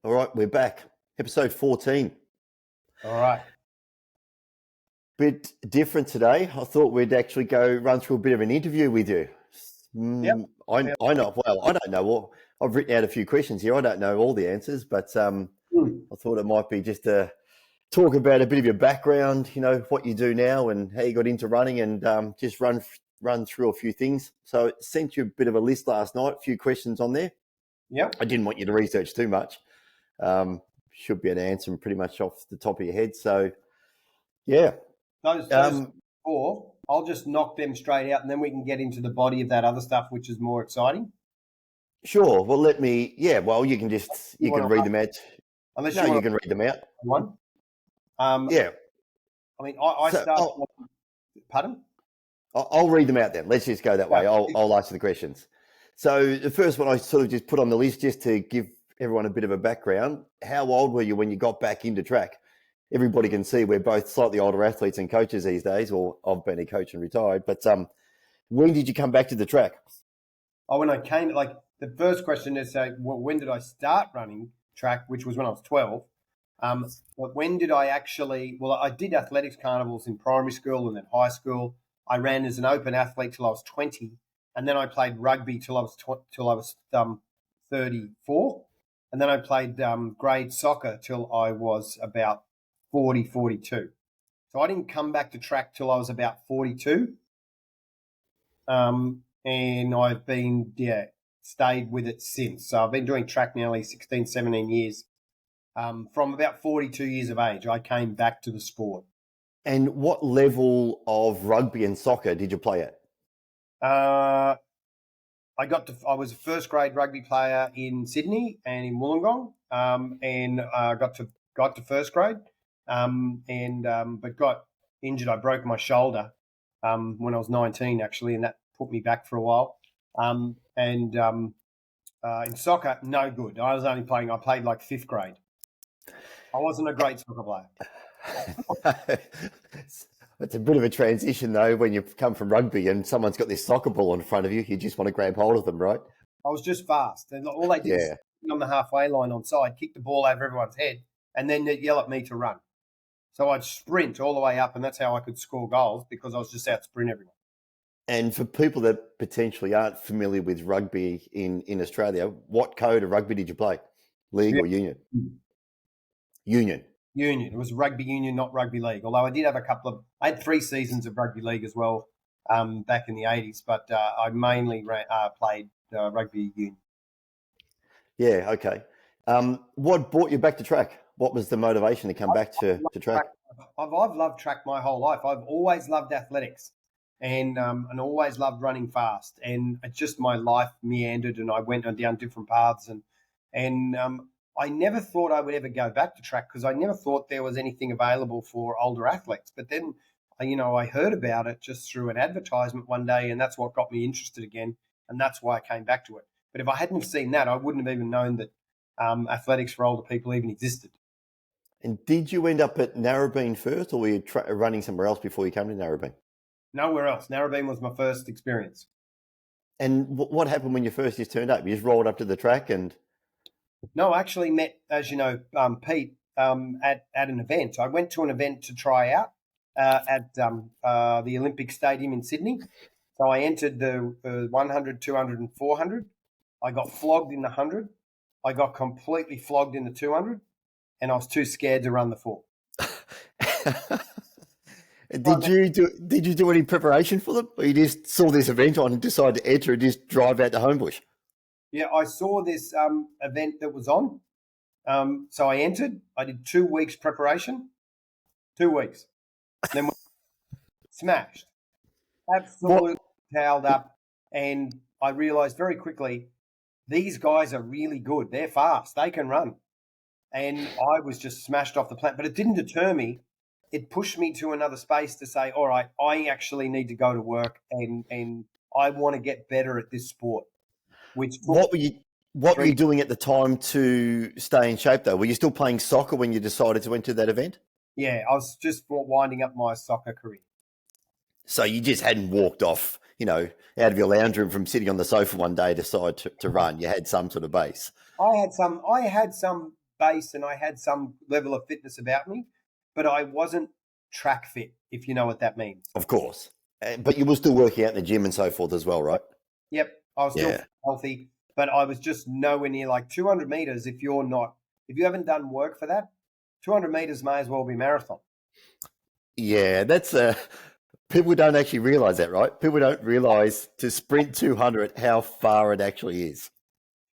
All right, we're back. Episode 14. All right. Bit different today. I thought we'd actually go run through a bit of an interview with you. Yep. I know. Well, I don't know all. I've written out a few questions here. I don't know all the answers, but I thought it might be just to talk about a bit of your background. You know what you do now and how you got into running, and just run through a few things. So I sent you a bit of a list last night. A few questions on there. Yep. I didn't want you to research too much. Should be an answer pretty much off the top of your head. So, yeah. Those four, I'll just knock them straight out and then we can get into the body of that other stuff, which is more exciting. Sure. Well, you can read them out. Unless you can read them out. One. Yeah. I mean, pardon? I'll read them out then. Let's just go that way. I'll answer the questions. So the first one I sort of just put on the list just to give everyone a bit of a background. How old were you when you got back into track? Everybody can see we're both slightly older athletes and coaches these days, or I've been a coach and retired. But when did you come back to the track? Oh, when I came, the first question is, when did I start running track, which was when I was 12. But when did I actually, I did athletics carnivals in primary school and then high school. I ran as an open athlete till I was 20. And then I played rugby till I was 34. And then I played grade soccer till I was about 40, 42. So I didn't come back to track till I was about 42. And I've been, stayed with it since. So I've been doing track nearly 16, 17 years. From about 42 years of age, I came back to the sport. And what level of rugby and soccer did you play at? I was a first grade rugby player in Sydney and in Wollongong, and got to first grade, but got injured. I broke my shoulder when I was 19, actually, and that put me back for a while. In soccer, no good. I played like fifth grade. I wasn't a great soccer player. It's a bit of a transition, though, when you come from rugby and someone's got this soccer ball in front of you. You just want to grab hold of them, right? I was just fast. And all they did was on the halfway line on side, kick the ball over everyone's head, and then they'd yell at me to run. So I'd sprint all the way up, and that's how I could score goals because I was just out sprint everyone. And for people that potentially aren't familiar with rugby in Australia, what code of rugby did you play? League or union? Union. Union. It was rugby union, not rugby league. Although I had 3 seasons of rugby league as well back in the 80s, but I mainly played rugby union. Yeah, okay. What brought you back to track? What was the motivation to come back to track? I've loved track my whole life. I've always loved athletics and always loved running fast. And it's just my life meandered and I went down different paths and I never thought I would ever go back to track because I never thought there was anything available for older athletes. But then, I heard about it just through an advertisement one day, and that's what got me interested again, and that's why I came back to it. But if I hadn't have seen that, I wouldn't have even known that athletics for older people even existed. And did you end up at Narrabeen first, or were you running somewhere else before you came to Narrabeen? Nowhere else. Narrabeen was my first experience. And what happened when you first just turned up? You just rolled up to the track and... No, I actually met, as you know, Pete at an event. I went to an event to try out at the Olympic Stadium in Sydney. So I entered the 100, 200 and 400. I got flogged in the 100. I got completely flogged in the 200 and I was too scared to run the 4. Did you do any preparation for them? Or you just saw this event on and decided to enter and just drive out to Homebush? Yeah, I saw this event that was on. So I entered. I did 2 weeks preparation. 2 weeks. Then smashed. Absolutely towed up. And I realized very quickly, these guys are really good. They're fast. They can run. And I was just smashed off the planet. But it didn't deter me. It pushed me to another space to say, all right, I actually need to go to work and I want to get better at this sport. What were you doing at the time to stay in shape, though? Were you still playing soccer when you decided to enter that event? Yeah, I was just winding up my soccer career. So you just hadn't walked off, out of your lounge room from sitting on the sofa one day, decide to run. You had some sort of base. I had some base and I had some level of fitness about me, but I wasn't track fit, if you know what that means. Of course. But you were still working out in the gym and so forth as well, right? Yep. I was still healthy, but I was just nowhere near like 200 meters. If you haven't done work for that, 200 meters may as well be marathon. Yeah, that's people don't actually realize that, right? People don't realize to sprint 200 how far it actually is.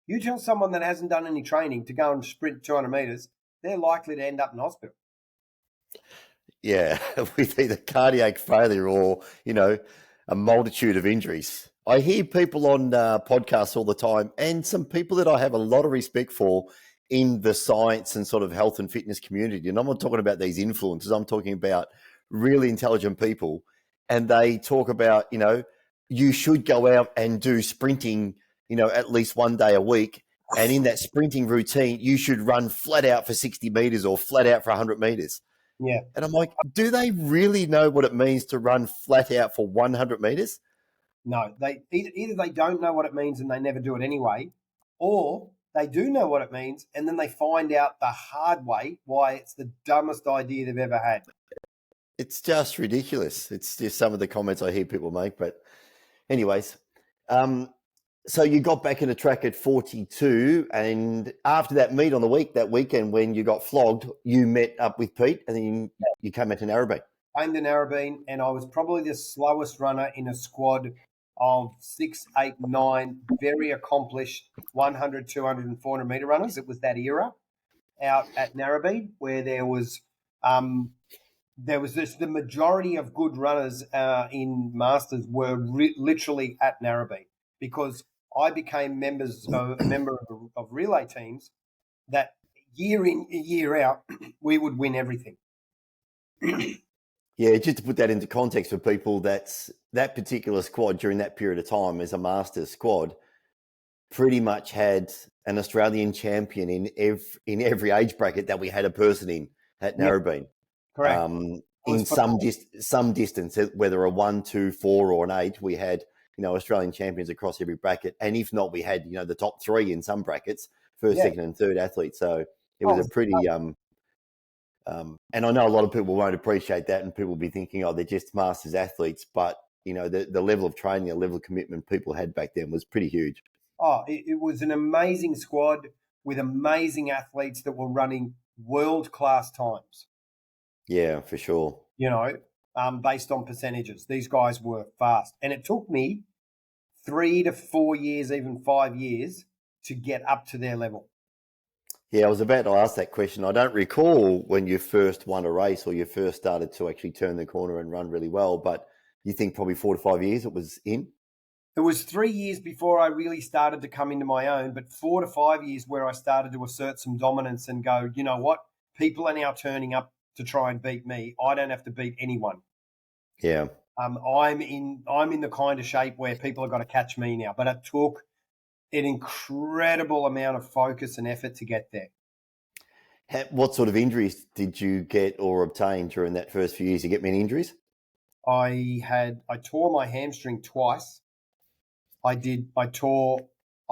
You tell someone that hasn't done any training to go and sprint 200 meters, they're likely to end up in hospital. Yeah, with either cardiac failure or, a multitude of injuries. I hear people on podcasts all the time, and some people that I have a lot of respect for in the science and sort of health and fitness community. And I'm not talking about these influencers. I'm talking about really intelligent people. And they talk about, you should go out and do sprinting, at least one day a week. And in that sprinting routine, you should run flat out for 60 meters or flat out for 100 meters. Yeah. And I'm like, do they really know what it means to run flat out for 100 meters? No, either they don't know what it means and they never do it anyway, or they do know what it means and then they find out the hard way why it's the dumbest idea they've ever had. It's just ridiculous. It's just some of the comments I hear people make. But anyways, so you got back into track at 42, and after that meet on that weekend when you got flogged, you met up with Pete and then you came out to Narrabeen. Came to Narrabeen, and I was probably the slowest runner in a squad of 6, 8, 9 very accomplished 100, 200, and 400 meter runners. It was that era out at Narrabeen where there was just the majority of good runners in Masters were literally at Narrabeen, because I became a member of relay teams that year in, year out, we would win everything. Yeah, just to put that into context for people, that particular squad during that period of time as a Masters squad pretty much had an Australian champion in every age bracket that we had a person in at Narrabeen. Correct. In some distance, whether a 1, 2, 4 or an 8, we had Australian champions across every bracket, and if not, we had the top 3 in some brackets, first, second, and third athletes. So it was a pretty and I know a lot of people won't appreciate that, and people will be thinking, oh, they're just Masters athletes, but the level of training, the level of commitment people had back then was pretty huge. Oh, it was an amazing squad with amazing athletes that were running world-class times. Yeah, for sure. Based on percentages. These guys were fast. And it took me 3 to 4 years, even 5 years, to get up to their level. Yeah, I was about to ask that question. I don't recall when you first won a race or you first started to actually turn the corner and run really well, but you think probably 4 to 5 years it was in? It was 3 years before I really started to come into my own, but 4 to 5 years where I started to assert some dominance and go, you know what? People are now turning up to try and beat me. I don't have to beat anyone. Yeah. I'm in the kind of shape where people have got to catch me now. But it took an incredible amount of focus and effort to get there. What sort of injuries did you get or obtain during that first few years? Did you get many injuries? I tore my hamstring twice. I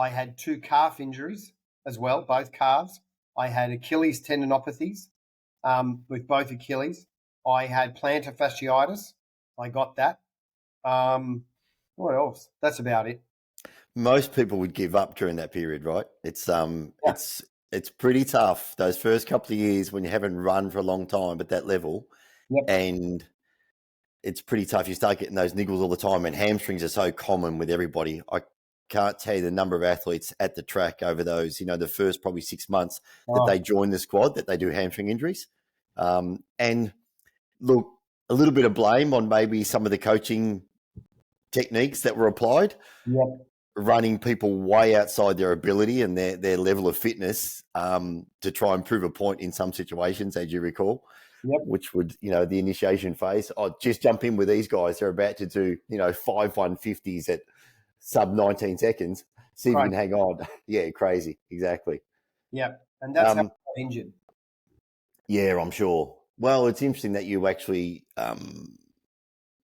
had 2 calf injuries as well, both calves. I had Achilles tendinopathies with both Achilles. I had plantar fasciitis. I got that. What else? That's about it. Most people would give up during that period, right? It's pretty tough those first couple of years when you haven't run for a long time at that level. Yep. And it's pretty tough. You start getting those niggles all the time, and hamstrings are so common with everybody. I can't tell you the number of athletes at the track over those, the first probably 6 months that they join the squad, that they do hamstring injuries. And look, a little bit of blame on maybe some of the coaching techniques that were applied. Yep. Running people way outside their ability and their level of fitness to try and prove a point in some situations, as you recall. Yep. Which would, the initiation phase. I'd just jump in with these guys. They're about to do, 5 150s at sub 19 seconds. See if you can hang on. Yeah, crazy. Exactly. Yeah. And that's how I got injured. Yeah, I'm sure. Well, it's interesting that you actually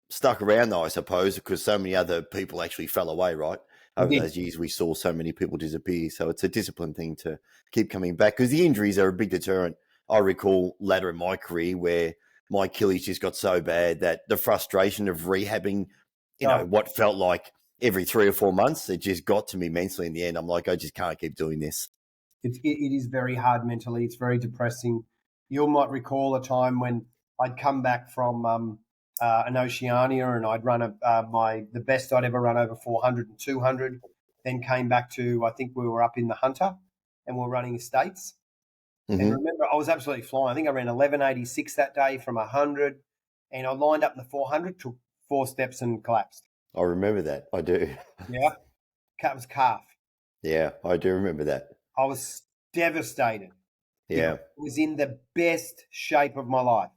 stuck around, though, I suppose, because so many other people actually fell away, right? over those years we saw so many people disappear. So it's a discipline thing to keep coming back because the injuries are a big deterrent. I recall later in my career where my Achilles just got so bad that the frustration of rehabbing, what felt like every 3 or 4 months, it just got to me mentally in the end. I'm like, I just can't keep doing this. It is very hard mentally. It's very depressing. You might recall a time when I'd come back from an Oceania and I'd run the best I'd ever run over 400 and 200, then came back to, I think we were up in the Hunter and we were running estates. Mm-hmm. And remember, I was absolutely flying. I think I ran 1186 that day from 100 and I lined up in the 400, took 4 steps and collapsed. I remember that. I do. Yeah. It was calf. Yeah, I do remember that. I was devastated. Yeah. I was in the best shape of my life.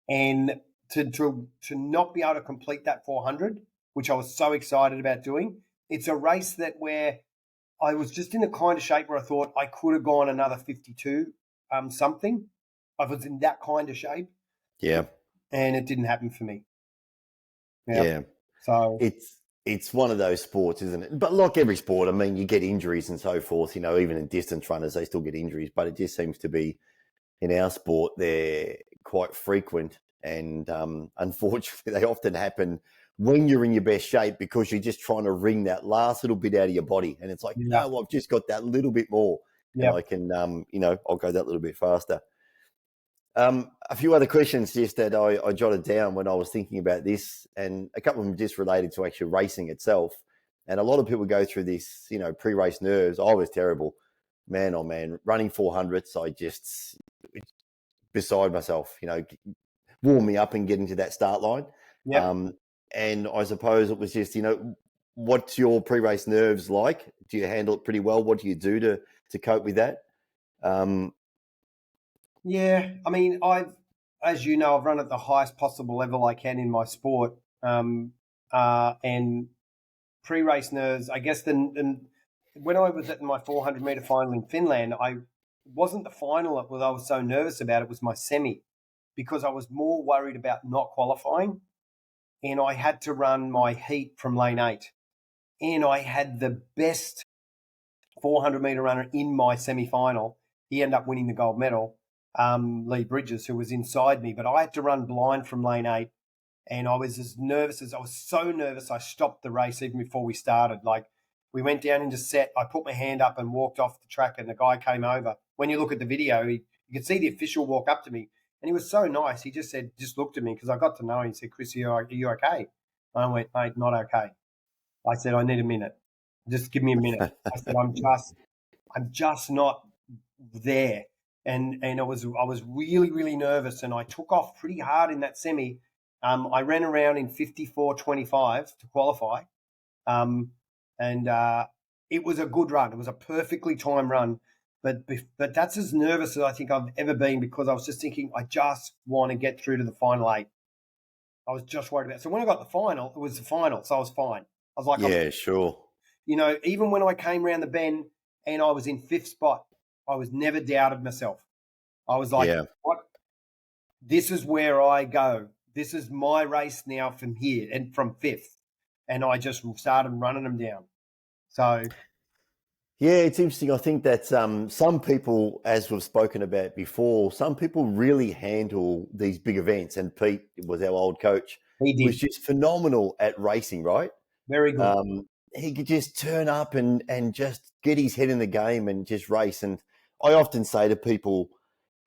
And to not be able to complete that 400, which I was so excited about doing, it's a race that where I was just in the kind of shape where I thought I could have gone another 52 something. I was in that kind of shape. Yeah. And it didn't happen for me. Yeah. So it's one of those sports, isn't it? But like every sport, I mean, you get injuries and so forth, even in distance runners, they still get injuries, but it just seems to be in our sport, they're quite frequent. And unfortunately, they often happen when you're in your best shape because you're just trying to wring that last little bit out of your body. And it's like, no, I've just got that little bit more. Yeah. And I can, I'll go that little bit faster. A few other questions just that I jotted down when I was thinking about this, and a couple of them just related to actually racing itself. And a lot of people go through this, pre-race nerves. I was terrible. Man, oh man, running 400s, I just beside myself, warm me up and getting to that start line. Yep. And I suppose it was just, what's your pre-race nerves like? Do you handle it pretty well? What do you do to cope with that? Yeah, I mean, as you know, I've run at the highest possible level I can in my sport, and pre-race nerves. I guess when I was at my 400-meter final in Finland, I wasn't the final. I was so nervous about it was my semi, because I was more worried about not qualifying, and I had to run my heat from lane 8, and I had the best 400-meter runner in my semi-final. He ended up winning the gold medal. Lee Bridges, who was inside me, but I had to run blind from lane 8, and I was so nervous I stopped the race even before we started. Like, we went down into set, I put my hand up and walked off the track, and the guy came over. When you look at the video, you could see the official walk up to me, and he was so nice. He just looked at me because I got to know him. He said, "Chris, are you okay?" And I went, "Mate, not okay." I said, "I need a minute. Just give me a minute." I said, I'm just not there. And I was really, really nervous, and I took off pretty hard in that semi. I ran around in 54:25 to qualify, and it was a good run. It was a perfectly timed run, but that's as nervous as I think I've ever been, because I was just thinking I just want to get through to the final 8. I was just worried about it. So when I got the final, it was the final, so I was fine. I was like, yeah, sure. Even when I came around the bend and I was in 5th spot, I was never doubted myself. I was like, what? This is where I go. This is my race now from here and from 5th. And I just started running them down. So, yeah, it's interesting. I think that some people, as we've spoken about before, some people really handle these big events. And Pete was our old coach. He was just phenomenal at racing, right? Very good. He could just turn up and just get his head in the game and just race. And I often say to people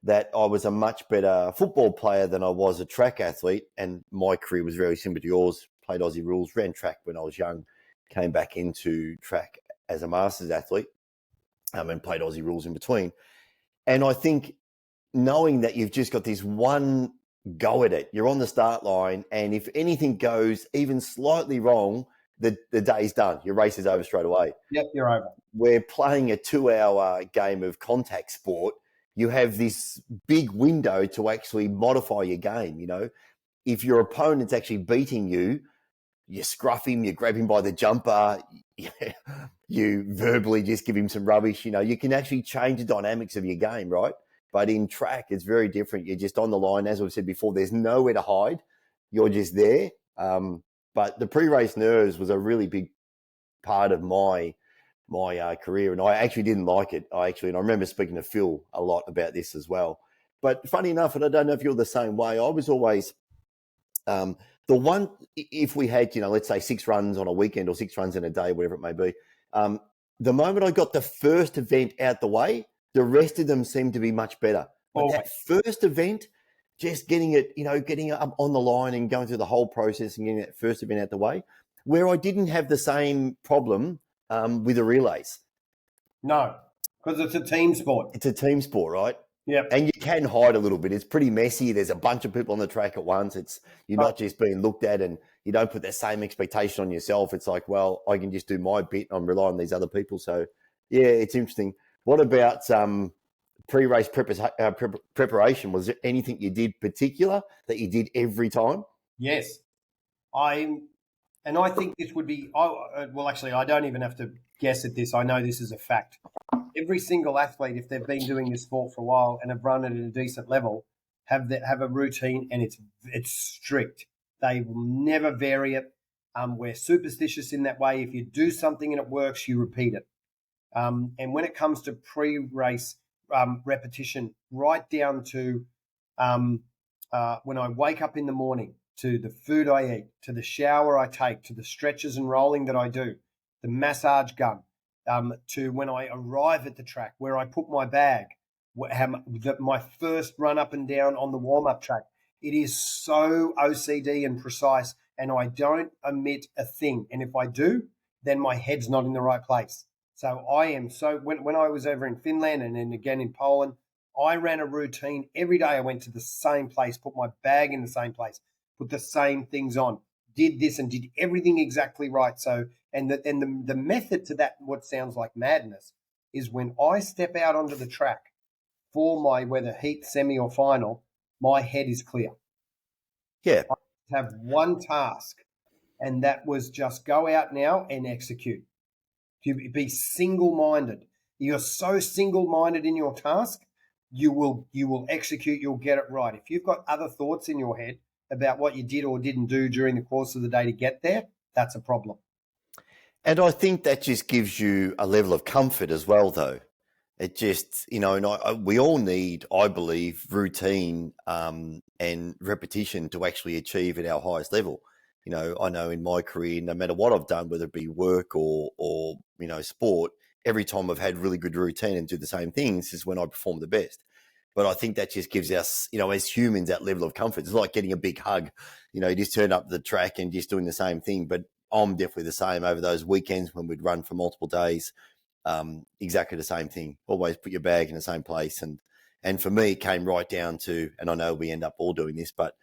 that I was a much better football player than I was a track athlete. And my career was very similar to yours. Played Aussie rules, ran track when I was young, came back into track as a masters athlete, and played Aussie rules in between. And I think knowing that you've just got this one go at it, you're on the start line, and if anything goes even slightly wrong, the day's done. Your race is over straight away. Yep, you're over. We're playing a 2-hour game of contact sport. You have this big window to actually modify your game. If your opponent's actually beating you, you scruff him, you grab him by the jumper, you verbally just give him some rubbish. You can actually change the dynamics of your game, right? But in track, it's very different. You're just on the line. As we've said before, there's nowhere to hide. You're just there. But the pre-race nerves was a really big part of my career, and I actually didn't like it. And I remember speaking to Phil a lot about this as well. But funny enough, and I don't know if you're the same way, I was always the one, if we had, let's say 6 runs on a weekend or 6 runs in a day, whatever it may be, the moment I got the first event out the way, the rest of them seemed to be much better. But that first event, just getting it up on the line and going through the whole process and getting that first event out the way, where I didn't have the same problem with the relays. No, because it's a team sport. It's a team sport, right? Yeah. And you can hide a little bit. It's pretty messy. There's a bunch of people on the track at once. You're not just being looked at, and you don't put that same expectation on yourself. It's like, well, I can just do my bit. I'm relying on these other people. So, yeah, it's interesting. What about pre-race preparation? Was there anything you did particular that you did every time? Yes. I think this would be, well, actually, I don't even have to guess at this. I know this is a fact. Every single athlete, if they've been doing this sport for a while and have run it at a decent level, have a routine, and it's strict. They will never vary it. We're superstitious in that way. If you do something and it works, you repeat it. And when it comes to pre-race repetition, right down to when I wake up in the morning, to the food I eat, to the shower I take, to the stretches and rolling that I do, the massage gun, to when I arrive at the track, where I put my bag, my first run up and down on the warm-up track. It is so OCD and precise, and I don't omit a thing. And if I do, then my head's not in the right place. So I am when I was over in Finland and then again in Poland, I ran a routine. Every day I went to the same place, put my bag in the same place, put the same things on, did this and did everything exactly right. So, and the method to that, what sounds like madness, is when I step out onto the track for my, whether heat, semi or final, my head is clear. Yeah. I have one task, and that was just go out now and execute. To be single-minded. You're so single-minded in your task, you will execute, you'll get it right. If you've got other thoughts in your head about what you did or didn't do during the course of the day to get there, that's a problem. And I think that just gives you a level of comfort as well, though. It just, we all need, I believe, routine and repetition to actually achieve at our highest level. I know in my career, no matter what I've done, whether it be work or sport, every time I've had really good routine and do the same things is when I perform the best. But I think that just gives us, as humans, that level of comfort. It's like getting a big hug. You just turn up the track and just doing the same thing. But I'm definitely the same over those weekends when we'd run for multiple days. Exactly the same thing. Always put your bag in the same place. And for me, it came right down to, and I know we end up all doing this, but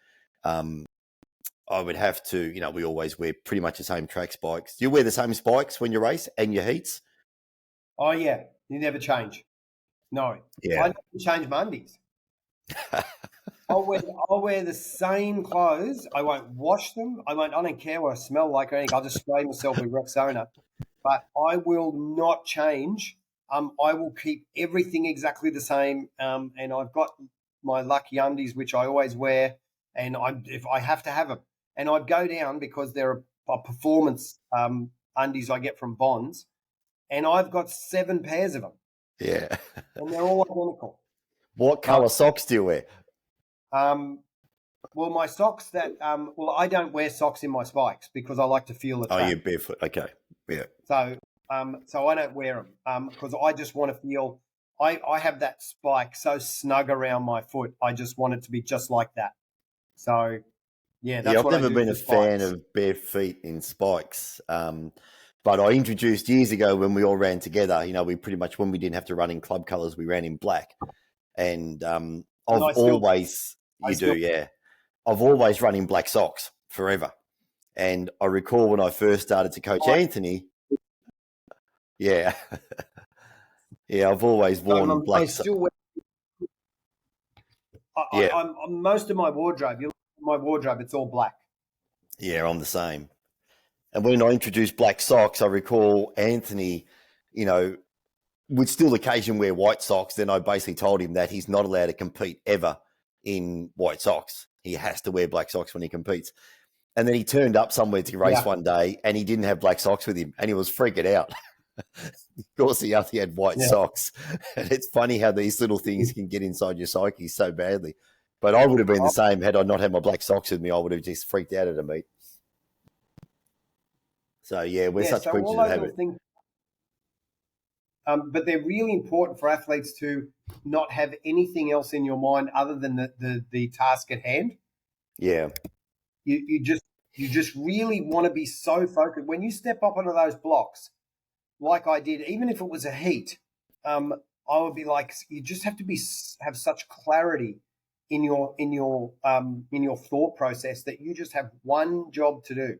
I would have to, we always wear pretty much the same track spikes. Do you wear the same spikes when you race and your heats? Oh, yeah. You never change. No. Yeah. I never change my undies. I'll wear the same clothes. I won't wash them. I don't care what I smell like or anything. I'll just spray myself with Rexona. But I will not change. I will keep everything exactly the same. And I've got my lucky undies, which I always wear. And if I have to have them. And I'd go down because they're a performance undies I get from Bonds. And I've got 7 pairs of them. Yeah. And they're all identical. What colour socks do you wear? Well, my socks I don't wear socks in my spikes because I like to feel the track. Oh, you're barefoot. Okay. Yeah. So I don't wear them because I just want to feel, I have that spike so snug around my foot. I just want it to be just like that. So, yeah, that's what I do. I've never been a fan of bare feet in spikes. But I introduced years ago when we all ran together, we pretty much, when we didn't have to run in club colours, we ran in black. And I've always run in black socks forever. And I recall when I first started to coach Anthony, yeah, I've always worn black socks. Most of my wardrobe, it's all black. Yeah, I'm the same. And when I introduced black socks, I recall Anthony, would still occasionally wear white socks. Then I basically told him that he's not allowed to compete ever in white socks. He has to wear black socks when he competes. And then he turned up somewhere to race Yeah. one day and he didn't have black socks with him and he was freaking out. Of course, he only had white socks. And it's funny how these little things can get inside your psyche so badly. But I would have been the same had I not had my black socks with me. I would have just freaked out at a meet. So, yeah, we're such creatures of habit. Things, but they're really important for athletes to not have anything else in your mind other than the task at hand. Yeah. You just really want to be so focused. When you step up onto those blocks, like I did, even if it was a heat, I would be like, you just have to have such clarity in your thought process that you just have one job to do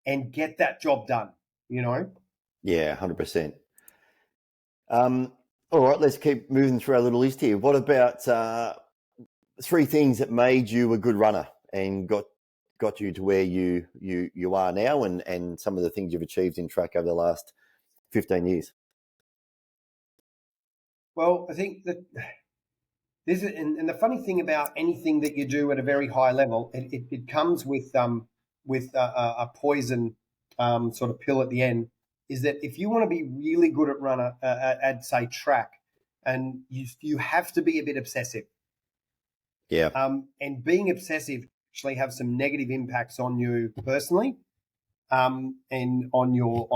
and get that job done, you know? Yeah, 100%. All right, let's keep moving through our little list here. What about 3 things that made you a good runner and got you to where you are now, and some of the things you've achieved in track over the last 15 years? Well, I think that this is, and the funny thing about anything that you do at a very high level, it comes with a poison sort of pill at the end. Is that if you want to be really good at say track, and you have to be a bit obsessive. Yeah. And being obsessive actually have some negative impacts on you personally, and on your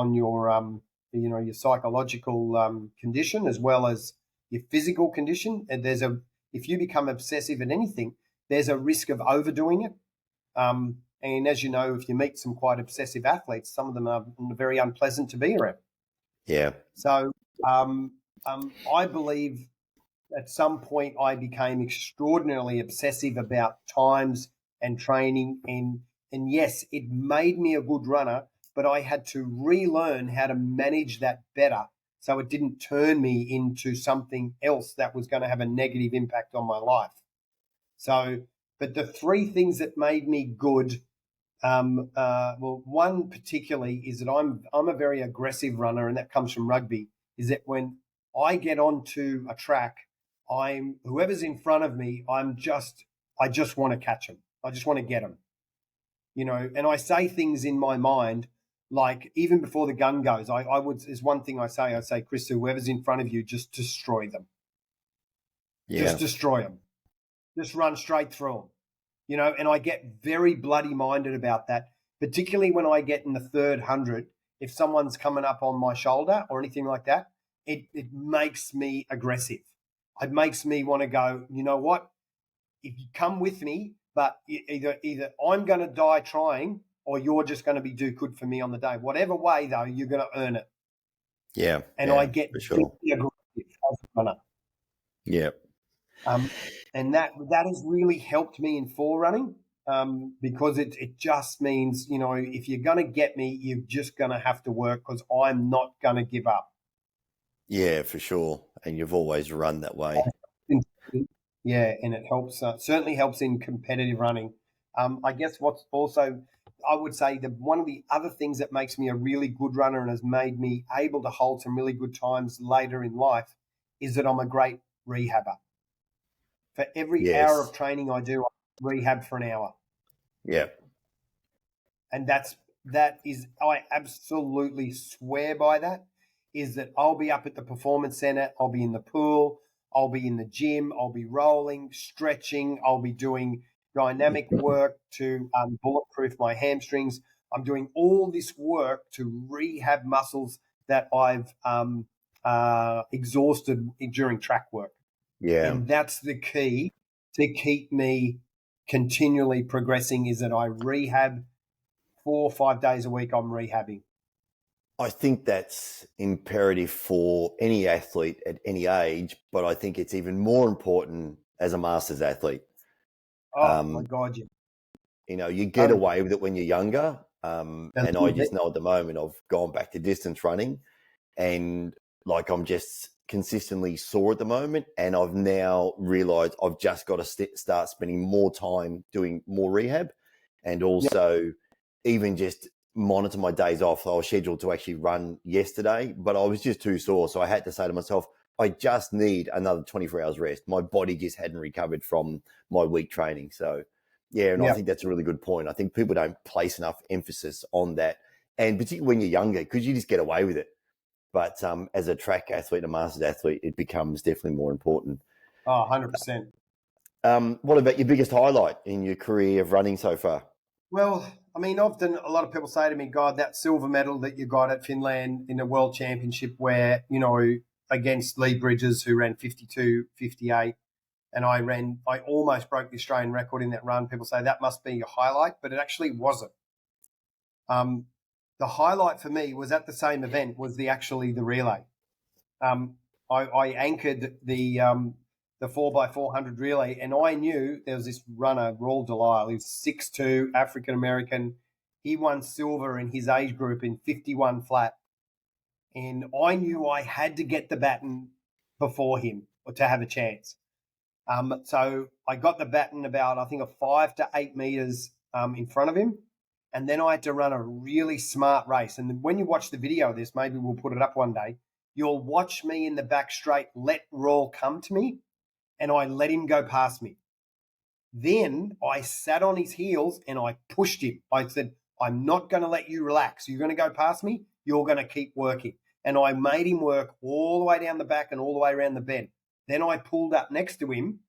your psychological condition as well as your physical condition. And if you become obsessive at anything, there's a risk of overdoing it. And as you know, if you meet some quite obsessive athletes, some of them are very unpleasant to be around. Yeah. So I believe at some point I became extraordinarily obsessive about times and training. And yes, it made me a good runner, but I had to relearn how to manage that better so it didn't turn me into something else that was going to have a negative impact on my life. So, but the 3 things that made me good, well, one particularly is that I'm a very aggressive runner, and that comes from rugby, is that when I get onto a track, whoever's in front of me, I just want to catch them. I just want to get them, and I say things in my mind, like even before the gun goes, there's one thing I say, Chris, whoever's in front of you, just destroy them. Yeah. Just destroy them. Just run straight through them, and I get very bloody minded about that, particularly when I get in the third 100. If someone's coming up on my shoulder or anything like that, it makes me aggressive. It makes me want to go, you know what? If you come with me, but either I'm going to die trying or you're just going to be do good for me on the day. Whatever way, though, you're going to earn it. Yeah. And I get deeply aggressive as a runner. Yeah. And that has really helped me in forerunning, because it just means, if you're going to get me, you're just going to have to work, because I'm not going to give up. Yeah, for sure. And you've always run that way. Yeah, and it helps. Certainly helps in competitive running. I guess what's also, I would say, that one of the other things that makes me a really good runner and has made me able to hold some really good times later in life is that I'm a great rehabber. For every hour of training I do, I rehab for an hour. Yeah. And I absolutely swear by that, is that I'll be up at the performance center, I'll be in the pool, I'll be in the gym, I'll be rolling, stretching, I'll be doing dynamic work to bulletproof my hamstrings. I'm doing all this work to rehab muscles that I've exhausted during track work. Yeah. And that's the key to keep me continually progressing, is that I rehab 4 or 5 days a week. I'm rehabbing. I think that's imperative for any athlete at any age, but I think it's even more important as a masters athlete. Oh, my God, yeah. You get away with it when you're younger. And I just know at the moment I've gone back to distance running, and like I'm just consistently sore at the moment, and I've now realized I've just got to start spending more time doing more rehab, and also even just monitor my days off. I was scheduled to actually run yesterday, but I was just too sore, so I had to say to myself, I just need another 24 hours rest. My body just hadn't recovered from my week training. So Yeah, and I Yeah. think that's a really good point. I think people don't place enough emphasis on that, and particularly when you're younger, because you just get away with it. But as a track athlete, a masters athlete, it becomes definitely more important. Oh, 100%. What about your biggest highlight in your career of running so far? Well, I mean, often a lot of people say to me, God, that silver medal that you got at Finland in the World Championship where, against Lee Bridges, who ran 52:58, and I almost broke the Australian record in that run. People say that must be your highlight, but it actually wasn't. The highlight for me was at the same event was the relay. I anchored the 4x400 relay, and I knew there was this runner, Raul Delisle. He was 6'2", African American. He won silver in his age group in 51 flat, and I knew I had to get the baton before him to have a chance. So I got the baton about, I think, a 5 to 8 meters in front of him. And then I had to run a really smart race. And when you watch the video of this, maybe we'll put it up one day, you'll watch me in the back straight, let Raw come to me, and I let him go past me. Then I sat on his heels and I pushed him. I said, I'm not going to let you relax. You're going to go past me. You're going to keep working. And I made him work all the way down the back and all the way around the bend. Then I pulled up next to him,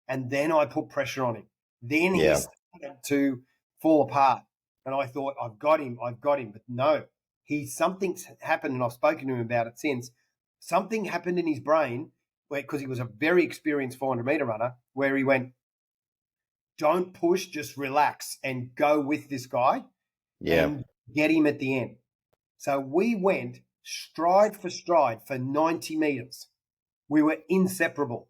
and then I put pressure on him. Then he started to fall apart. And I thought, I've got him. But no, something's happened, and I've spoken to him about it since. Something happened in his brain, because he was a very experienced 400-meter runner, where he went, don't push, just relax and go with this guy and get him at the end. So we went stride for stride for 90 meters. We were inseparable.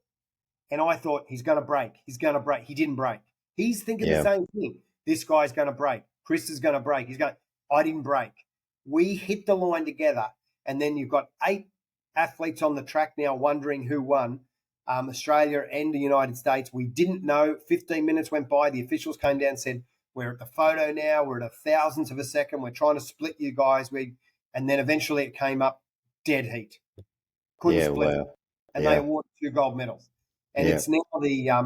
And I thought, he's going to break. He didn't break. He's thinking the same thing. This guy's going to break. Chris is going to break. I didn't break. We hit the line together. And then you've got 8 athletes on the track now wondering who won, Australia and the United States. We didn't know. 15 minutes went by. The officials came down and said, we're at the photo now. We're at a thousandth of a second. We're trying to split you guys. And then eventually it came up dead heat. Couldn't split it. And they awarded 2 gold medals. And it's now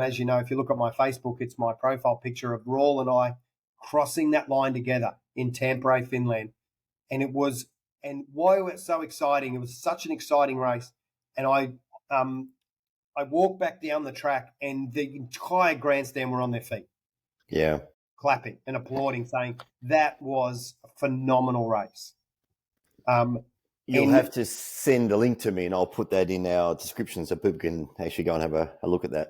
as you know, if you look at my Facebook, it's my profile picture of Raul and I crossing that line together in Tampere, Finland. And why it was so exciting, it was such an exciting race. And I walked back down the track and the entire grandstand were on their feet. Yeah. Clapping and applauding, saying that was a phenomenal race. You'll have to send a link to me and I'll put that in our description so people can actually go and have a look at that.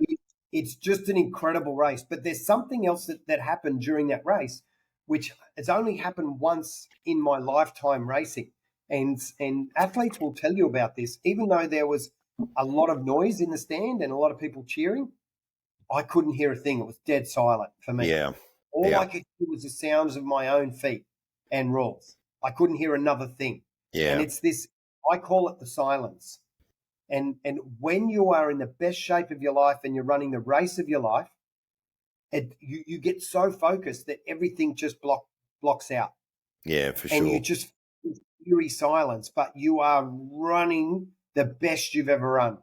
It's just an incredible race. But there's something else that happened during that race, which has only happened once in my lifetime racing. And athletes will tell you about this. Even though there was a lot of noise in the stand and a lot of people cheering, I couldn't hear a thing. It was dead silent for me. Yeah. All I could hear was the sounds of my own feet and rolls. I couldn't hear another thing. Yeah. And it's this, I call it the silence. And when you are in the best shape of your life and you're running the race of your life, you get so focused that everything just blocks out. Yeah, for sure. And you just eerie silence, but you are running the best you've ever run.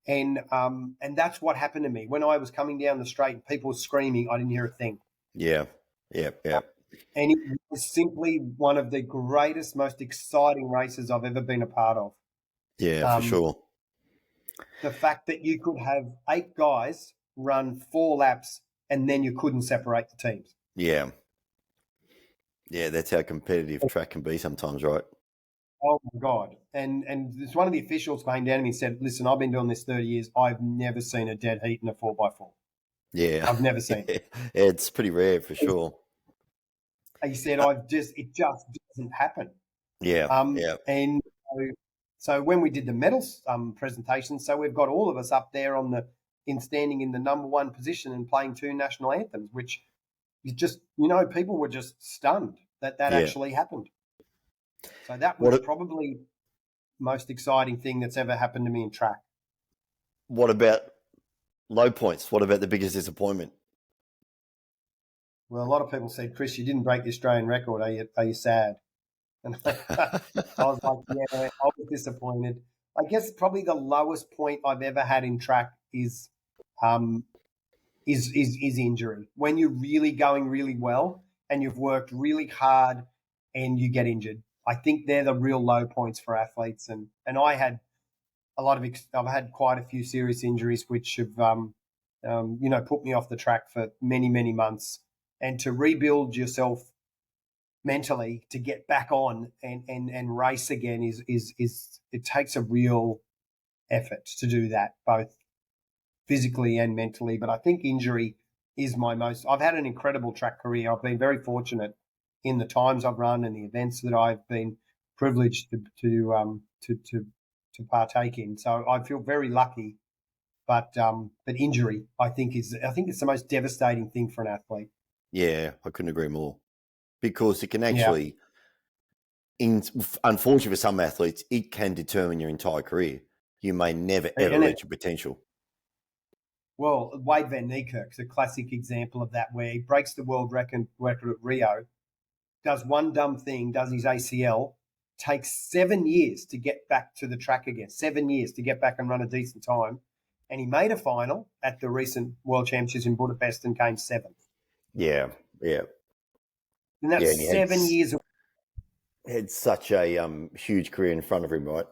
And that's what happened to me. When I was coming down the straight and people were screaming, I didn't hear a thing. Yeah. And it was simply one of the greatest, most exciting races I've ever been a part of. Yeah, for sure. The fact that you could have 8 guys run 4 laps and then you couldn't separate the teams. Yeah. Yeah, that's how competitive track can be sometimes, right? Oh, my God. And this one of the officials came down to me and said, listen, I've been doing this 30 years. I've never seen a dead heat in a 4x4. Yeah. I've never seen it. It's pretty rare for sure. He said, it just doesn't happen. Yeah. And so when we did the medals presentation, so we've got all of us up there standing in the number 1 position and playing 2 national anthems, which is just, people were just stunned that actually happened. So that was probably the most exciting thing that's ever happened to me in track. What about low points? What about the biggest disappointment? Well, a lot of people said, Chris, you didn't break the Australian record. Are you sad? And I was like, yeah, I was disappointed. I guess probably the lowest point I've ever had in track is is injury. When you're really going really well and you've worked really hard and you get injured. I think they're the real low points for athletes. And I had I've had quite a few serious injuries which have, put me off the track for many, many months. And to rebuild yourself mentally to get back on and race again is it takes a real effort to do that, both physically and mentally. But I think injury is I've had an incredible track career. I've been very fortunate in the times I've run and the events that I've been privileged to partake in. So I feel very lucky. But injury, I think it's the most devastating thing for an athlete. Yeah, I couldn't agree more, because it can actually, unfortunately for some athletes, it can determine your entire career. You may never ever reach your potential. Well, Wade van Niekerk's a classic example of that, where he breaks the world record at Rio, does one dumb thing, does his ACL, takes 7 years to get back to the track again, 7 years to get back and run a decent time. And he made a final at the recent World Championships in Budapest and came seventh. Yeah. And that's 7 years. Had such a huge career in front of him, right?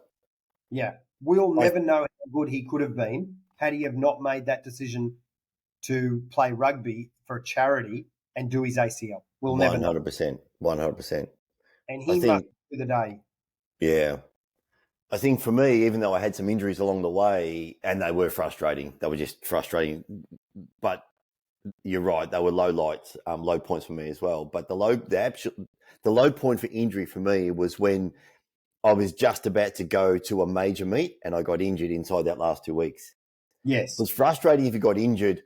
Yeah. We'll never know how good he could have been had he have not made that decision to play rugby for a charity and do his ACL. We'll never know. 100%. And he must do the day. Yeah. I think for me, even though I had some injuries along the way, and they were frustrating, they were just frustrating, but you're right, they were low points for me as well. But the low point for injury for me was when I was just about to go to a major meet and I got injured inside that last 2 weeks. Yes. It was frustrating if you got injured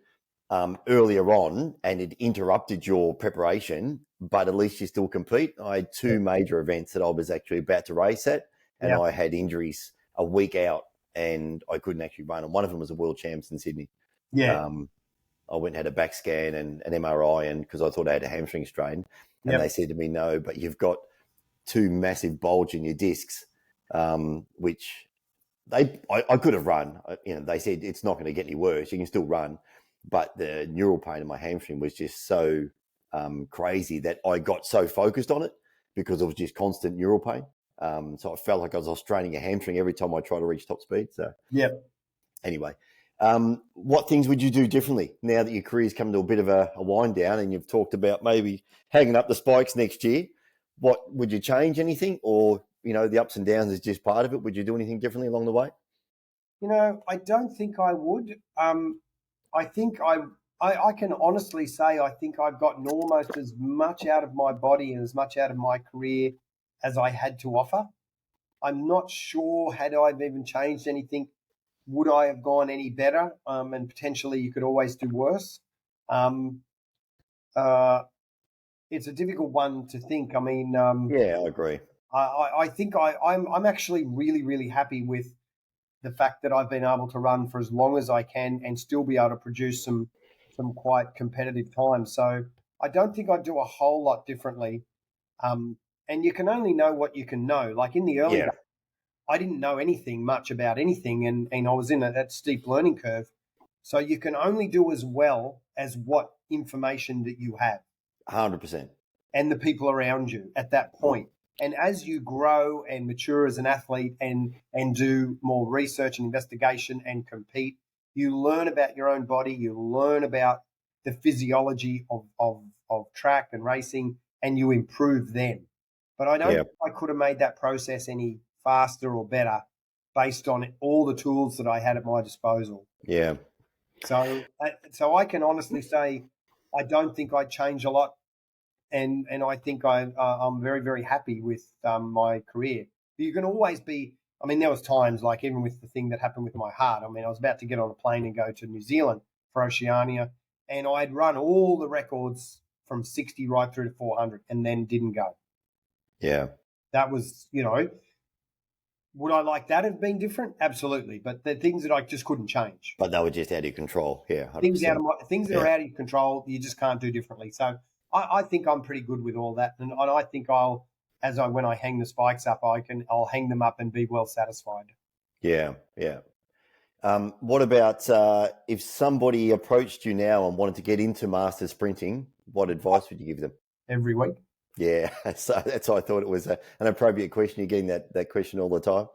earlier on and it interrupted your preparation, but at least you still compete. I had two major events that I was actually about to race at, and I had injuries a week out and I couldn't actually run. And one of them was a World Champs in Sydney. Yeah. I went and had a back scan and an MRI, and because I thought I had a hamstring strain, and they said to me, no, but you've got two massive bulge in your discs, which I could have run. They said it's not going to get any worse. You can still run, but the neural pain in my hamstring was just so crazy that I got so focused on it because it was just constant neural pain. So I felt like I was straining a hamstring every time I tried to reach top speed. So anyway, what things would you do differently now that your career's come to a bit of a wind down and you've talked about maybe hanging up the spikes next year? What would you change anything, or the ups and downs is just part of it? Would you do anything differently along the way? I don't think I would. I think I can honestly say I think I've gotten almost as much out of my body and as much out of my career as I had to offer. I'm not sure had I even changed anything. Would I have gone any better? And potentially you could always do worse. It's a difficult one to think. I mean, yeah, I agree. I think I'm actually really, really happy with the fact that I've been able to run for as long as I can and still be able to produce some quite competitive times. So I don't think I'd do a whole lot differently. And you can only know what you can know. Like in the early days, I didn't know anything much about anything, and I was in that steep learning curve. So you can only do as well as what information that you have. 100%. And the people around you at that point. And as you grow and mature as an athlete and do more research and investigation and compete, you learn about your own body, you learn about the physiology of track and racing, and you improve then. But I don't think I could have made that process any faster or better based on all the tools that I had at my disposal. Yeah. So I can honestly say I don't think I'd change a lot. And I think I'm very, very happy with my career. You can always be, I mean, there was times like even with the thing that happened with my heart, I mean, I was about to get on a plane and go to New Zealand for Oceania, and I'd run all the records from 60 right through to 400 and then didn't go. Yeah. That was, would I like that have been different? Absolutely. But the things that I just couldn't change. But they were just out of your control. Yeah. 100%. Things that are out of your control, you just can't do differently. So I think I'm pretty good with all that. And I think when I hang the spikes up, I'll hang them up and be well satisfied. Yeah. Yeah. What about if somebody approached you now and wanted to get into master sprinting, what advice would you give them? Every week. Yeah, so that's why I thought it was an appropriate question. You're getting that question all the time.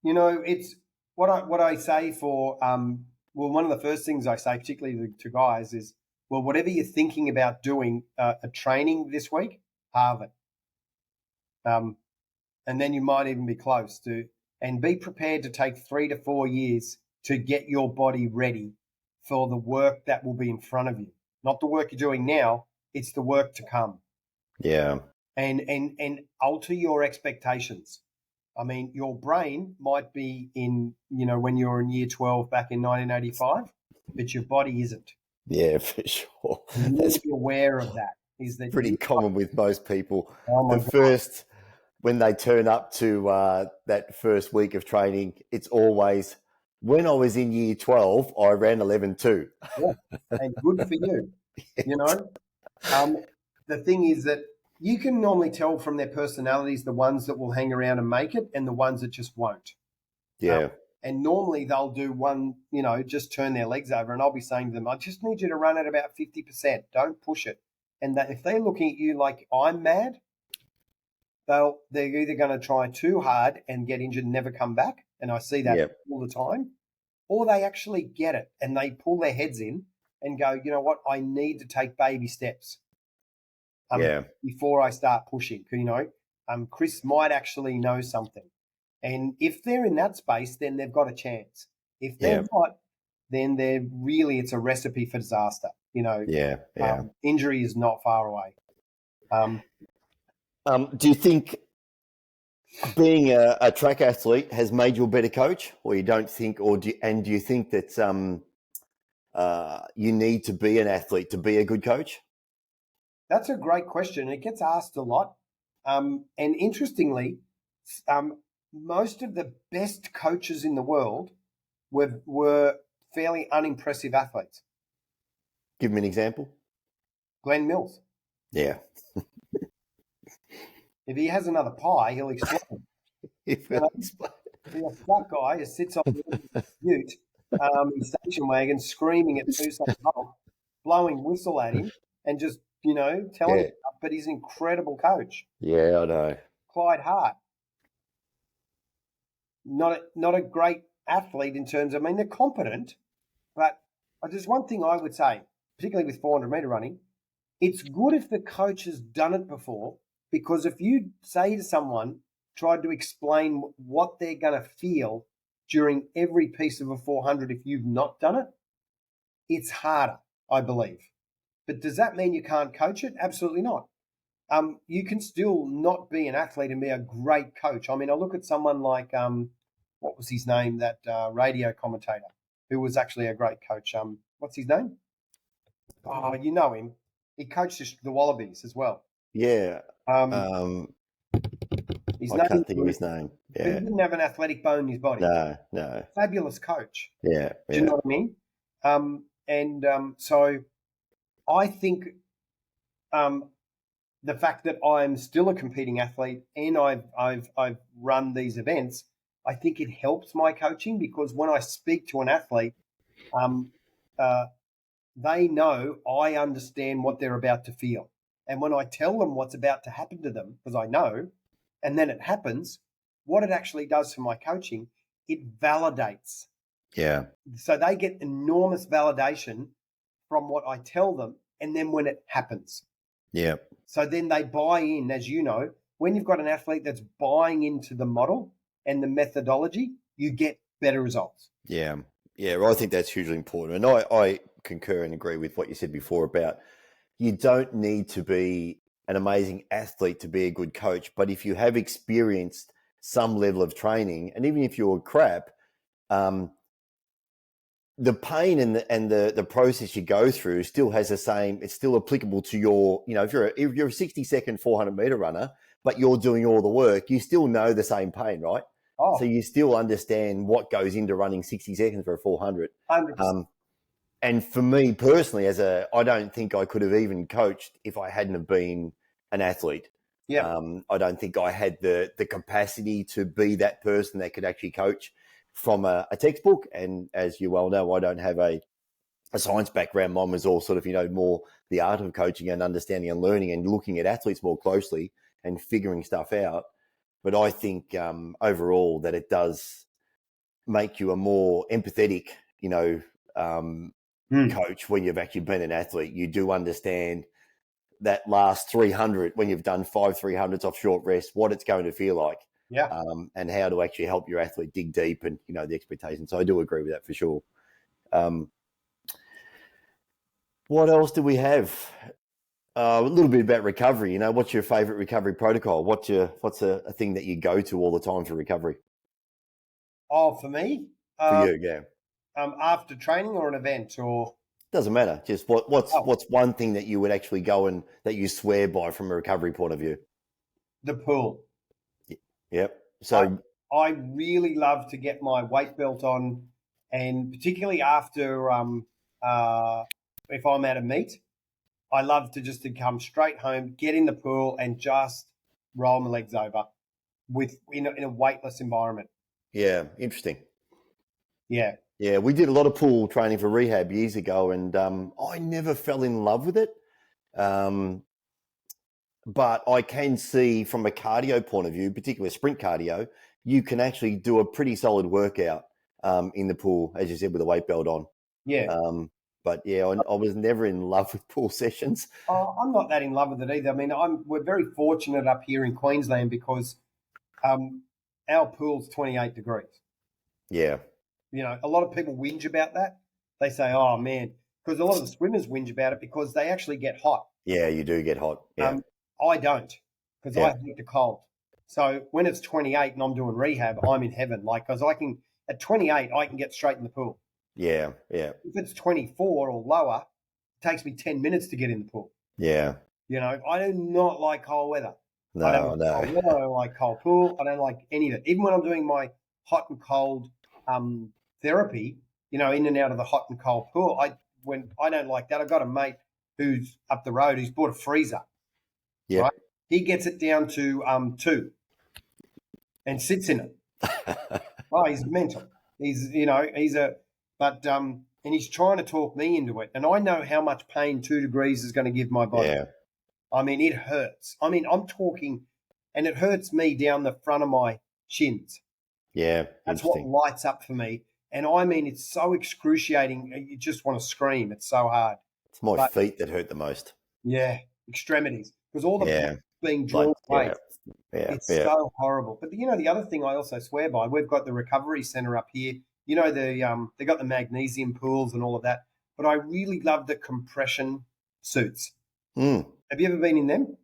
It's what I say for one of the first things I say, particularly to guys, is, well, whatever you're thinking about doing a training this week, halve it. And then you might even be close to, and be prepared to take 3 to 4 years to get your body ready for the work that will be in front of you. Not the work you're doing now, it's the work to come. Yeah. And alter your expectations. I mean, your brain might be in, when you're in year 12 back in 1985, but your body isn't. Yeah, for sure. You need to be aware of that. Is that pretty common with most people. Oh my the God. First, when they turn up to that first week of training, it's always, when I was in year 12, I ran 11.2. Yeah, and good for you. The thing is that you can normally tell from their personalities the ones that will hang around and make it and the ones that just won't. Yeah. And normally they'll do one, just turn their legs over, and I'll be saying to them, I just need you to run at about 50%. Don't push it. And that if they're looking at you like I'm mad, they're either going to try too hard and get injured and never come back. And I see that all the time. Or they actually get it and they pull their heads in and go, you know what, I need to take baby steps before I start pushing. Chris might actually know something. And if they're in that space, then they've got a chance. If they're not, then it's a recipe for disaster. Injury is not far away. Do you think being a track athlete has made you a better coach, or you don't think, do you think that you need to be an athlete to be a good coach? That's a great question. It gets asked a lot. And interestingly, most of the best coaches in the world were fairly unimpressive athletes. Give me an example. Glenn Mills. Yeah. If he has another pie, he'll explode. He's a fat guy who sits on the ute, station wagon, screaming at Tucson Hulk, blowing whistle at him, and just telling him. But he's an incredible coach. Yeah, I know. Clyde Hart, not a great athlete in terms of, they're competent, but there's one thing I would say, particularly with 400-meter running, it's good if the coach has done it before. Because if you say to someone, try to explain what they're going to feel during every piece of a 400 if you've not done it, it's harder, I believe. But does that mean you can't coach it? Absolutely not. You can still not be an athlete and be a great coach. I look at someone like, what was his name, that radio commentator who was actually a great coach. What's his name? Oh, you know him. He coached the Wallabies as well. Yeah. I can't think of his name. Yeah. He didn't have an athletic bone in his body. No. Fabulous coach. Yeah. Do you know what I mean? So I think the fact that I'm still a competing athlete and I've run these events, I think it helps my coaching, because when I speak to an athlete, they know I understand what they're about to feel. And when I tell them what's about to happen to them, because I know, and then it happens, what it actually does for my coaching, it validates. Yeah. So they get enormous validation from what I tell them, and then when it happens. Yeah. So then they buy in, as you know, when you've got an athlete that's buying into the model and the methodology, you get better results. Yeah. Yeah, well, I think that's hugely important. And I concur and agree with what you said before about you don't need to be an amazing athlete to be a good coach. But if you have experienced some level of training, and even if you're crap, the pain and the process you go through still has the same, it's still applicable to your, if you're a 60-second 400-meter runner, but you're doing all the work, you still know the same pain, right? Oh. So you still understand what goes into running 60 seconds for a 400. 100%. And for me personally, I don't think I could have even coached if I hadn't have been an athlete. Yeah. I don't think I had the capacity to be that person that could actually coach. from a textbook. And as you well know, I don't have a science background. Mine was all sort of, more the art of coaching and understanding and learning and looking at athletes more closely and figuring stuff out. But I think overall that it does make you a more empathetic, coach when you've actually been an athlete. You do understand that last 300, when you've done 5 300s off short rest, what it's going to feel like. Yeah. And how to actually help your athlete dig deep and, the expectations. So I do agree with that for sure. What else do we have? A little bit about recovery. What's your favorite recovery protocol? What's a thing that you go to all the time for recovery? Oh, for me? For you, yeah. After training or an event, or doesn't matter. Just what's one thing that you would actually go and that you swear by from a recovery point of view? The pool. Yep. So I really love to get my weight belt on, and particularly after if I'm at a meet, I love to come straight home, get in the pool, and just roll my legs over in a weightless environment. Yeah, interesting. Yeah. Yeah, we did a lot of pool training for rehab years ago, and I never fell in love with it. But I can see from a cardio point of view, particularly sprint cardio, you can actually do a pretty solid workout in the pool, as you said, with a weight belt on. Yeah. But yeah, I was never in love with pool sessions. Oh, I'm not that in love with it either. I mean, we're very fortunate up here in Queensland because our pool's 28 degrees. Yeah. A lot of people whinge about that. They say, oh, man, because a lot of the swimmers whinge about it because they actually get hot. Yeah, you do get hot. Yeah. I don't, because I hate the cold. So when it's 28 and I'm doing rehab, I'm in heaven. Because at 28, I can get straight in the pool. Yeah, yeah. If it's 24 or lower, it takes me 10 minutes to get in the pool. Yeah. I do not like cold weather. No, I don't like cold pool. I don't like any of it. Even when I'm doing my hot and cold therapy, in and out of the hot and cold pool, I don't like that. I've got a mate who's up the road who's bought a freezer. Yeah. Right? He gets it down to 2 and sits in it. Oh, he's mental. And he's trying to talk me into it. And I know how much pain 2 degrees is going to give my body. Yeah. I mean, it hurts. I mean, I'm talking, and it hurts me down the front of my shins. Yeah. That's what lights up for me. And I mean, it's so excruciating. You just want to scream. It's so hard. It's my feet that hurt the most. Yeah. Extremities. Because all the blood being drawn away. Yeah. It's so horrible. But the other thing I also swear by, we've got the recovery center up here. They got the magnesium pools and all of that. But I really love the compression suits. Mm. Have you ever been in them?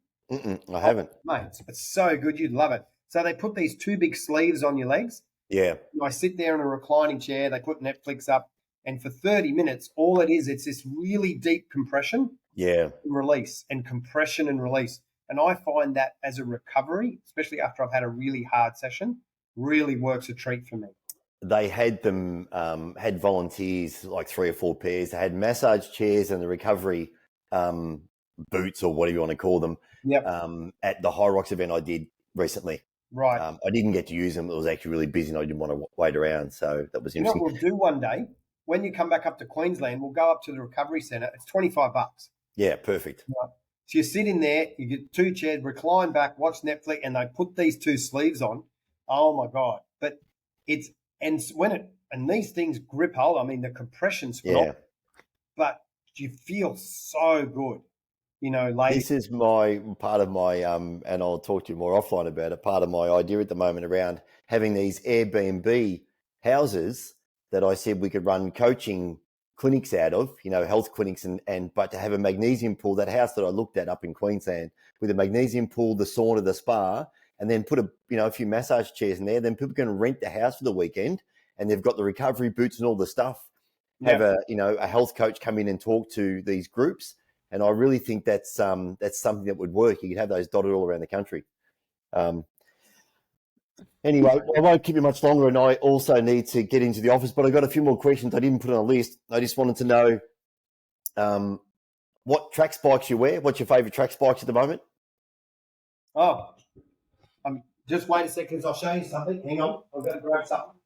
I haven't. Mate, it's so good. You'd love it. So they put these 2 big sleeves on your legs. Yeah. I sit there in a reclining chair. They put Netflix up. And for 30 minutes, all it is, it's this really deep compression. Yeah. Release and compression and release. And I find that as a recovery, especially after I've had a really hard session, really works a treat for me. They had them, had volunteers, like 3 or 4 pairs. They had massage chairs and the recovery boots or whatever you want to call them at the High Rocks event I did recently. Right. I didn't get to use them. It was actually really busy and I didn't want to wait around. So that was interesting. What we'll do one day, when you come back up to Queensland, we'll go up to the recovery centre. It's $25. Yeah, perfect. Right. So you sit in there, you get 2 chairs, recline back, watch Netflix, and they put these 2 sleeves on. Oh my God. But and these things grip hold. I mean, the compression's phenomenal, but you feel so good. Ladies. This is my part of my, and I'll talk to you more offline about it, part of my idea at the moment around having these Airbnb houses that I said we could run coaching clinics out of, health clinics, but to have a magnesium pool, that house that I looked at up in Queensland with a magnesium pool, the sauna, the spa, and then put a few massage chairs in there, then people can rent the house for the weekend and they've got the recovery boots and all the stuff. Have a health coach come in and talk to these groups. And I really think that's something that would work. You could have those dotted all around the country. Anyway, I won't keep you much longer, and I also need to get into the office, but I've got a few more questions I didn't put on a list. I just wanted to know what track spikes you wear. What's your favourite track spikes at the moment? Oh, just wait a second. I'll show you something. Hang on. I've got to grab something.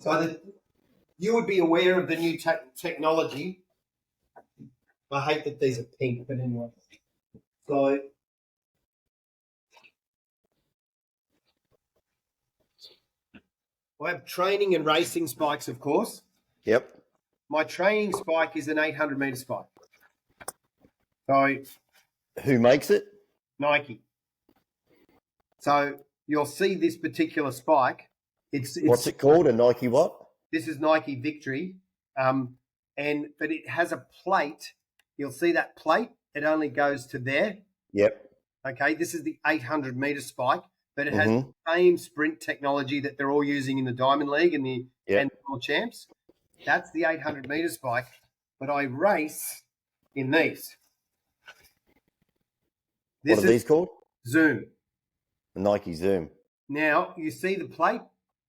So you would be aware of the new technology. I hate that these are pink, but anyway. So I have training and racing spikes, of course. Yep. My training spike is an 800-meter spike. So Who makes it? Nike. So you'll see this particular spike. It's What's it called? A Nike what? This is Nike Victory, but it has a plate. You'll see that plate. It only goes to there. Yep. Okay, this is the 800-meter spike, but it has the same sprint technology that they're all using in the Diamond League and the World Champs. That's the 800-meter spike, but I race in these. What are these called? Zoom. The Nike Zoom. Now, you see the plate?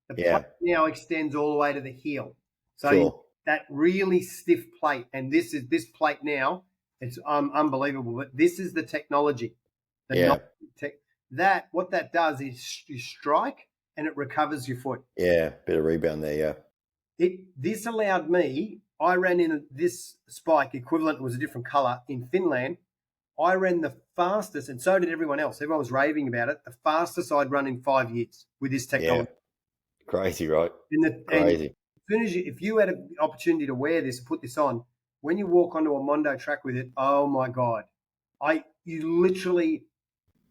The plate now extends all the way to the heel. So that really stiff plate, and this plate now, it's unbelievable. But this is the technology. What that does is you strike and it recovers your foot. Yeah, bit of rebound there, This allowed me, I ran in this spike, equivalent, it was a different colour, in Finland. I ran the fastest, and so did everyone else. Everyone was raving about it. The fastest I'd run in 5 years with this technology. Yeah. Crazy, right? Crazy. As soon as if you had an opportunity to wear this, put this on, when you walk onto a Mondo track with it, oh my God, you literally,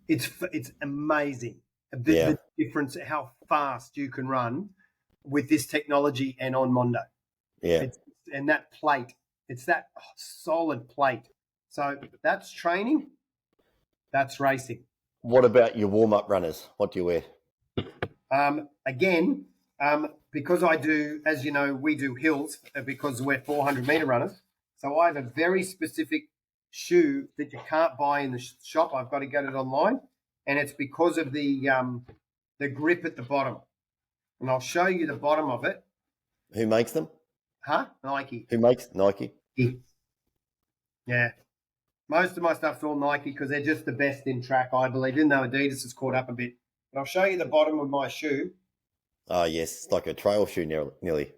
it's amazing. The difference, how fast you can run with this technology and on Mondo. Yeah. And that plate, it's that solid plate. So that's training, that's racing. What about your warm-up runners? What do you wear? Again, because I do, as you know, we do hills because we're 400-meter runners. So I have a very specific shoe that you can't buy in the shop. I've got to get it online, and it's because of the grip at the bottom. And I'll show you the bottom of it. Who makes them? Nike. Who makes Nike? Yeah. Most of my stuff's all Nike because they're just the best in track, I believe, even though Adidas has caught up a bit. But I'll show you the bottom of my shoe. Oh, yes. It's like a trail shoe nearly.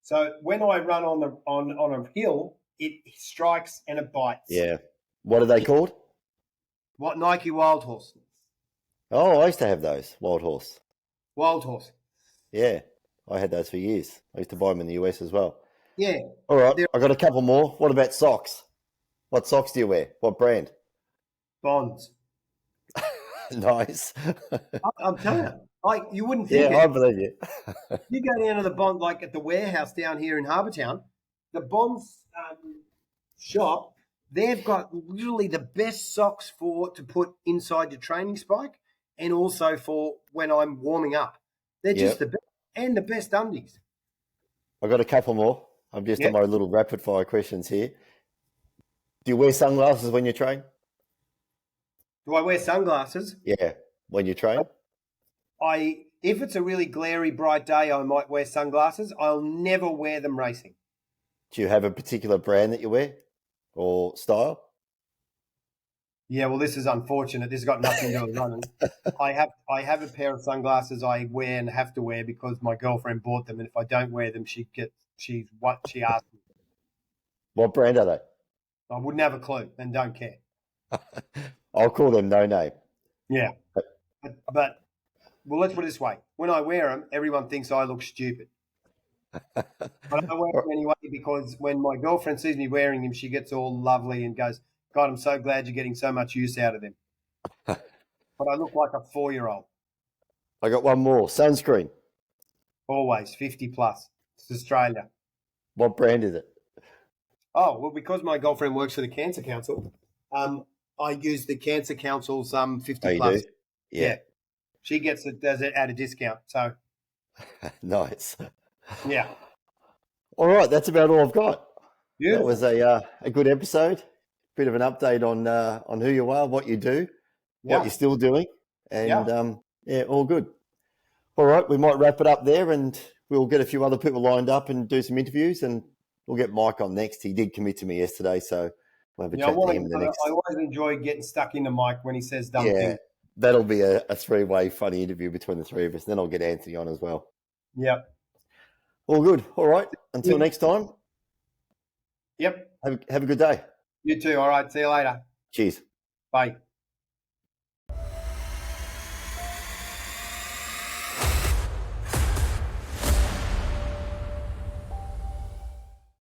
So when I run on a hill, it strikes and it bites. Yeah. What are they called? What? Nike Wild Horse. Oh, I used to have those. Wild Horse. Wild Horse. Yeah. I had those for years. I used to buy them in the US as well. Yeah. All right. I got a couple more. What about socks? What socks do you wear? What brand? Bonds. Nice. I'm telling you, you wouldn't think I believe you. You go down to the Bond, like at the warehouse down here in Harbour Town, the Bonds shop, they've got literally the best socks to put inside your training spike and also for when I'm warming up. They're just the best, and the best undies. I've got a couple more. I'm just on my little rapid fire questions here. Do you wear sunglasses when you train? Do I wear sunglasses? Yeah, when you train? If it's a really glary, bright day, I might wear sunglasses. I'll never wear them racing. Do you have a particular brand that you wear or style? Yeah, well, this is unfortunate. This has got nothing to do with running. I have a pair of sunglasses I wear and have to wear because my girlfriend bought them, and if I don't wear them, she asked me. What brand are they? I wouldn't have a clue and don't care. I'll call them no name. Yeah, but well, let's put it this way: when I wear them, everyone thinks I look stupid. But I wear them anyway because when my girlfriend sees me wearing them, she gets all lovely and goes, "God, I'm so glad you're getting so much use out of them." But I look like a 4-year-old. I got one more. Sunscreen. Always 50 plus. It's Australia. What brand is it? Oh, well, because my girlfriend works for the Cancer Council, I use the Cancer Council's 50 plus. Do? Yeah. She does it at a discount. So nice. Yeah. All right, that's about all I've got. Yeah. That was a good episode. Bit of an update on who you are, what you do, what you're still doing, and all good. All right, we might wrap it up there, and we'll get a few other people lined up and do some interviews, and we'll get Mike on next. He did commit to me yesterday, so we'll have a chat to him in the next. I always enjoy getting stuck into Mike when he says dumb things. That'll be a three-way funny interview between the three of us. Then I'll get Anthony on as well. Yep. All good. All right. Until next time, Yep. have a good day. You too. All right. See you later. Cheers. Bye.